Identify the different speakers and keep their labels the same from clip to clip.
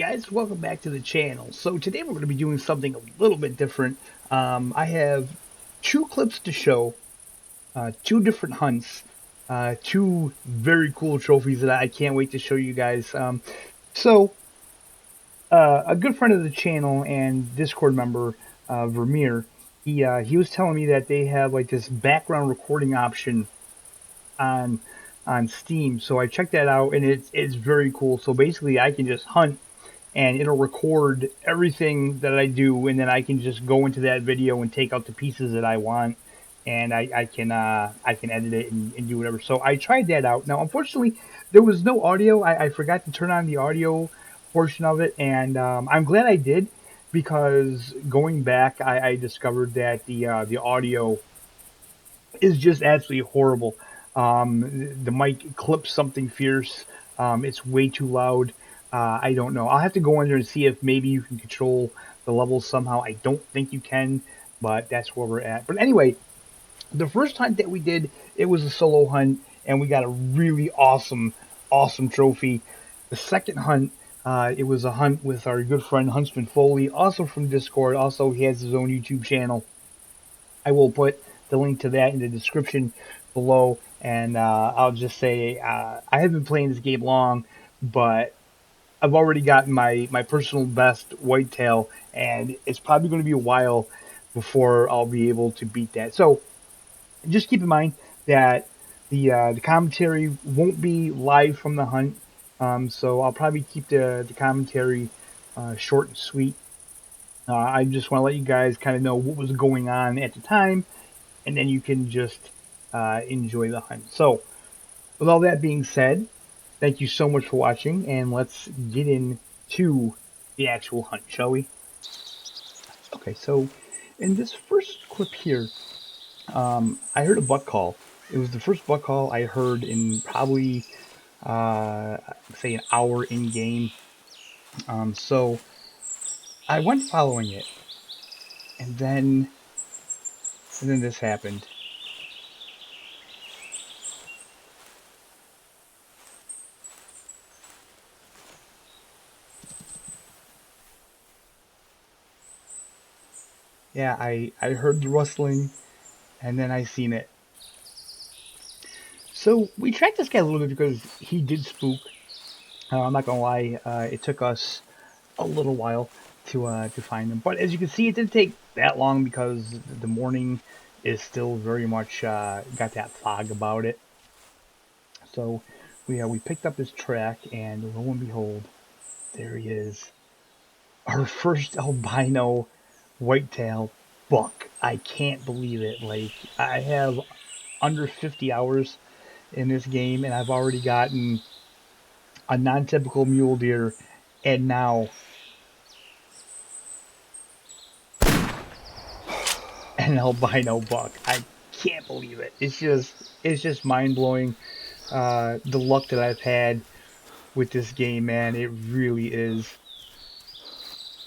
Speaker 1: guys, welcome back to the channel. So today we're going to be doing something a little bit different. I have two clips to show, two different hunts, two very cool trophies that I can't wait to show you guys. A good friend of the channel and Discord member, Vermeer, he was telling me that they have like this background recording option on Steam. So I checked that out and it's very cool. So basically I can just hunt and it'll record everything that I do, and then I can just go into that video and take out the pieces that I want, and I can edit it and do whatever. So I tried that out. Now, unfortunately, there was no audio. I forgot to turn on the audio portion of it, and I'm glad I did because going back, I discovered that the audio is just absolutely horrible. The mic clips something fierce. It's way too loud. I don't know. I'll have to go in there and see if maybe you can control the levels somehow. I don't think you can, but that's where we're at. But anyway, the first hunt that we did, it was a solo hunt, and we got a really awesome trophy. The second hunt, it was a hunt with our good friend Huntsman Foley, also from Discord. Also, he has his own YouTube channel. I will put the link to that in the description below. And I'll just say I haven't been playing this game long, but I've already gotten my personal best whitetail, and it's probably going to be a while before I'll be able to beat that. So just keep in mind that the commentary won't be live from the hunt. So I'll probably keep the commentary short and sweet. I just want to let you guys kind of know what was going on at the time, and then you can just enjoy the hunt. So, with all that being said, thank you so much for watching, and let's get into the actual hunt, shall we? Okay, so in this first clip here, I heard a buck call. It was the first buck call I heard in probably, say, an hour in game. So I went following it, and then this happened. Yeah, I heard the rustling, and then I seen it. So we tracked this guy a little bit because he did spook. I'm not gonna lie, it took us a little while to find him, but as you can see, it didn't take that long because the morning is still very much got that fog about it. So we picked up this track, and lo and behold, there he is, our first albino whitetail buck. I can't believe it. Like, I have under 50 hours in this game, and I've already gotten a non-typical mule deer, and now an albino buck. I can't believe it. It's just mind blowing. The luck that I've had with this game, man, it really is.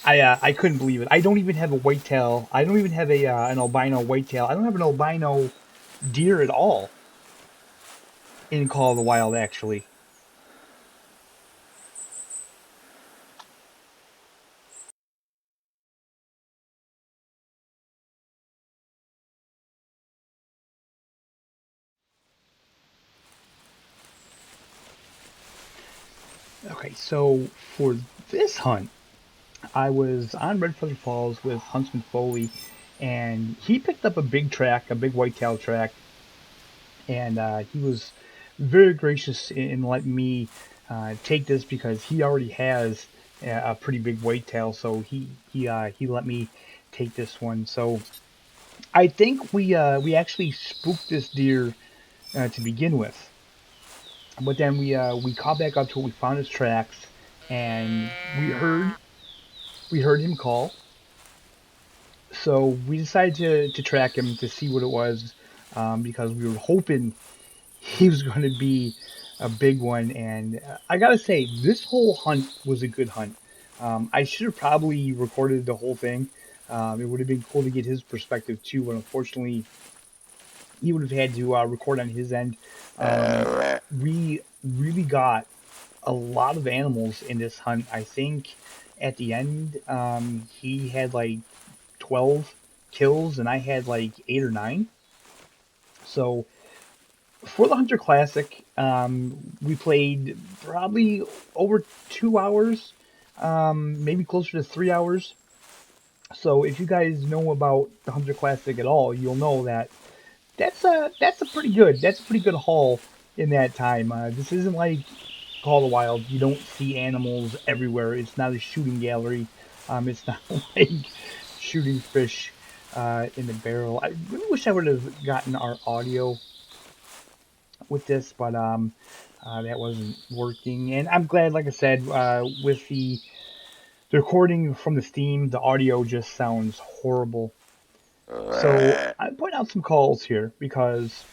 Speaker 1: I couldn't believe it. I don't even have a whitetail. I don't even have a an albino whitetail. I don't have an albino deer at all in Call of the Wild, actually. Okay, so for this hunt, I was on Red Feather Falls with Huntsman Foley, and he picked up a big track, a big whitetail track, and he was very gracious in letting me take this because he already has a pretty big whitetail, so he let me take this one. So I think we actually spooked this deer to begin with, but then we caught back up to it. We found his tracks, and we heard him call. So we decided to track him to see what it was, because we were hoping he was going to be a big one. And I gotta say, this whole hunt was a good hunt. I should have probably recorded the whole thing. It would have been cool to get his perspective too, but unfortunately, he would have had to record on his end. We really got a lot of animals in this hunt. I think at the end, he had like 12 kills, and I had like 8 or 9. So for the Hunter Classic, we played probably over 2 hours, maybe closer to 3 hours. So if you guys know about the Hunter Classic at all, you'll know that that's a pretty good haul in that time. This isn't like Call of the Wild. You don't see animals everywhere. It's not a shooting gallery. It's not like shooting fish in the barrel. I really wish I would have gotten our audio with this, but that wasn't working. And I'm glad, like I said, with the recording from the Steam, the audio just sounds horrible. So I point out some calls here because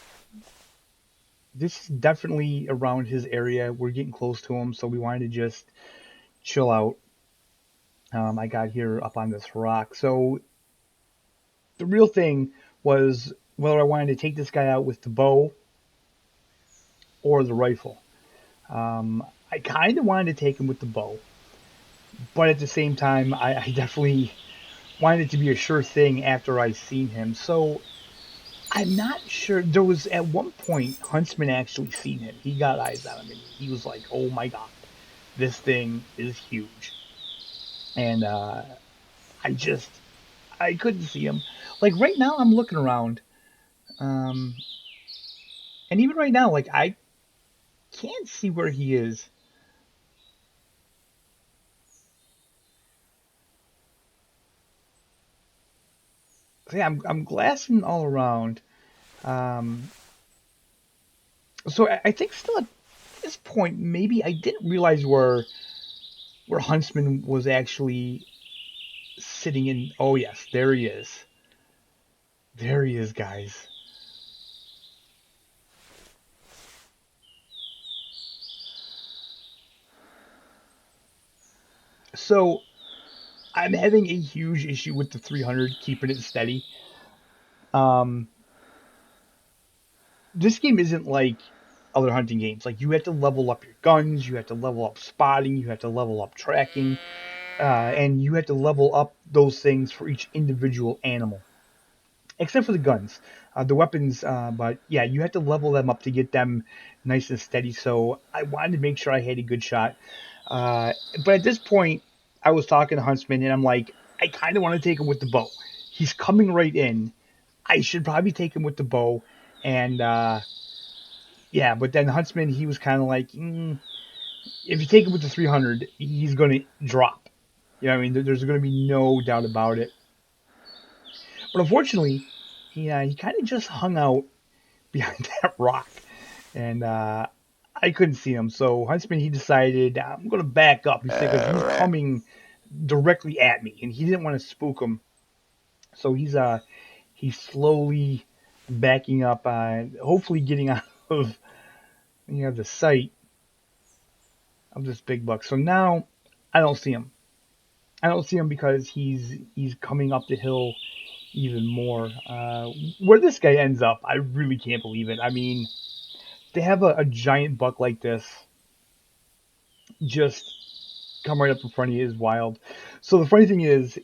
Speaker 1: this is definitely around his area. We're getting close to him, so we wanted to just chill out. I got here up on this rock. So the real thing was whether I wanted to take this guy out with the bow or the rifle. I kind of wanted to take him with the bow, but at the same time, I definitely wanted it to be a sure thing after I seen him. So I'm not sure. There was at one point Huntsman actually seen him. He got eyes on him, and he was like, "Oh my god, this thing is huge." And I just I couldn't see him. Like right now, I'm looking around, um, and even right now, like I can't see where he is. So yeah, I'm glassing all around. Um, so I think still at this point, maybe I didn't realize where Huntsman was actually sitting in. Oh yes, there he is. There he is, guys. So I'm having a huge issue with the 300 keeping it steady. Um, this game isn't like other hunting games. Like you have to level up your guns, you have to level up spotting, you have to level up tracking, and you have to level up those things for each individual animal, except for the guns, the weapons. But yeah, you have to level them up to get them nice and steady. So I wanted to make sure I had a good shot. Uh, but at this point, I was talking to Huntsman, and I'm like, I kind of want to take him with the bow. He's coming right in. I should probably take him with the bow. And yeah, but then Huntsman, he was kind of like, if you take him with the 300, he's going to drop. You know what I mean? There's going to be no doubt about it. But unfortunately, he kind of just hung out behind that rock, and I couldn't see him. So Huntsman, he decided I'm going to back up. He said because he's coming directly at me, and he didn't want to spook him. So he's slowly backing up, hopefully getting out of the sight of this big buck. So now I don't see him. I don't see him because he's coming up the hill even more. Where this guy ends up, I really can't believe it. I mean, to have a giant buck like this just come right up in front of you is wild. So the funny thing is,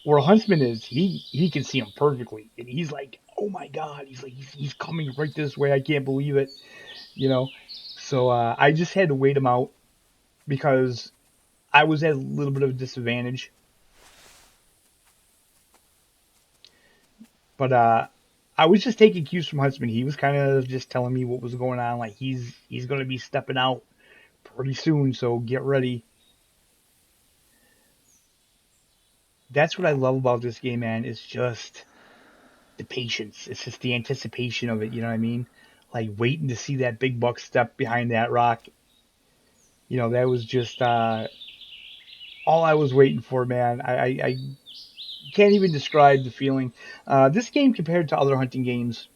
Speaker 1: where Huntsman is, he can see him perfectly, and he's like, "Oh my god!" He's like, "He's coming right this way. I can't believe it," you know. So I just had to wait him out because I was at a little bit of a disadvantage. But I was just taking cues from Huntsman. He was kind of just telling me what was going on. Like he's going to be stepping out pretty soon, so get ready. That's what I love about this game, man. It's just the patience. It's just the anticipation of it. You know what I mean? Like waiting to see that big buck step behind that rock. That was just all I was waiting for, man. I can't even describe the feeling. This game compared to other hunting games,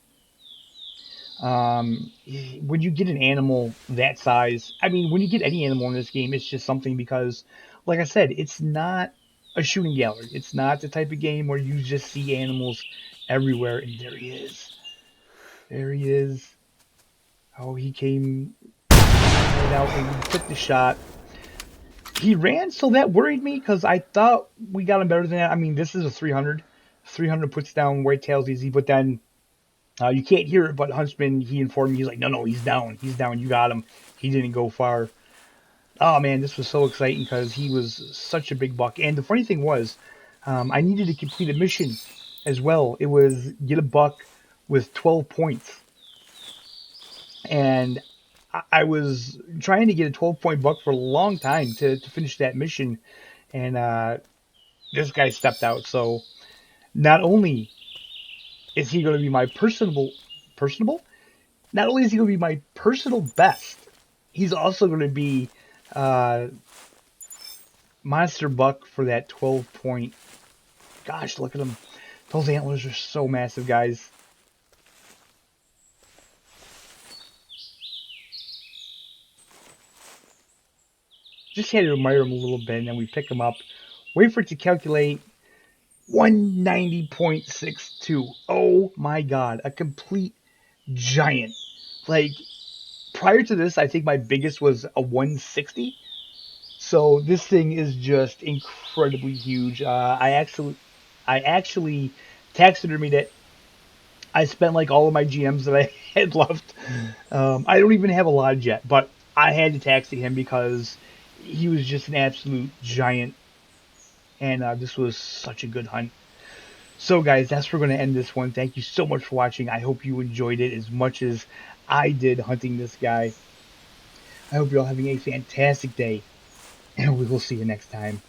Speaker 1: um, when you get an animal that size, I mean, when you get any animal in this game, it's just something because, like I said, it's not a shooting gallery. It's not the type of game where you just see animals everywhere. And there he is. There he is. Oh, he came. went out and we took the shot. He ran, so that worried me because I thought we got him better than that. I mean, this is a 300. 300 puts down whitetails easy, but then you can't hear it. But Huntsman, he informed me, he's like, no, he's down. He's down. You got him. He didn't go far. Oh man, this was so exciting because he was such a big buck. And the funny thing was, I needed to complete a mission as well. It was get a buck with 12 points. And I was trying to get a 12-point buck for a long time to finish that mission. And this guy stepped out. So not only is he going to be my personable, not only is he going to be my personal best, he's also going to be uh, monster buck for that 12 point. Gosh, look at him. Those antlers are so massive, guys. Just had to admire him a little bit, and then we pick him up. Wait for it to calculate 190.62. Oh my god, a complete giant. Like, prior to this, I think my biggest was a 160. So this thing is just incredibly huge. I actually taxidermied it. I spent like all of my GMs that I had left. I don't even have a lodge yet, but I had to taxi him because he was just an absolute giant, and this was such a good hunt. So, guys, that's where we're going to end this one. Thank you so much for watching. I hope you enjoyed it as much as I did hunting this guy. I hope you're all having a fantastic day, and we will see you next time.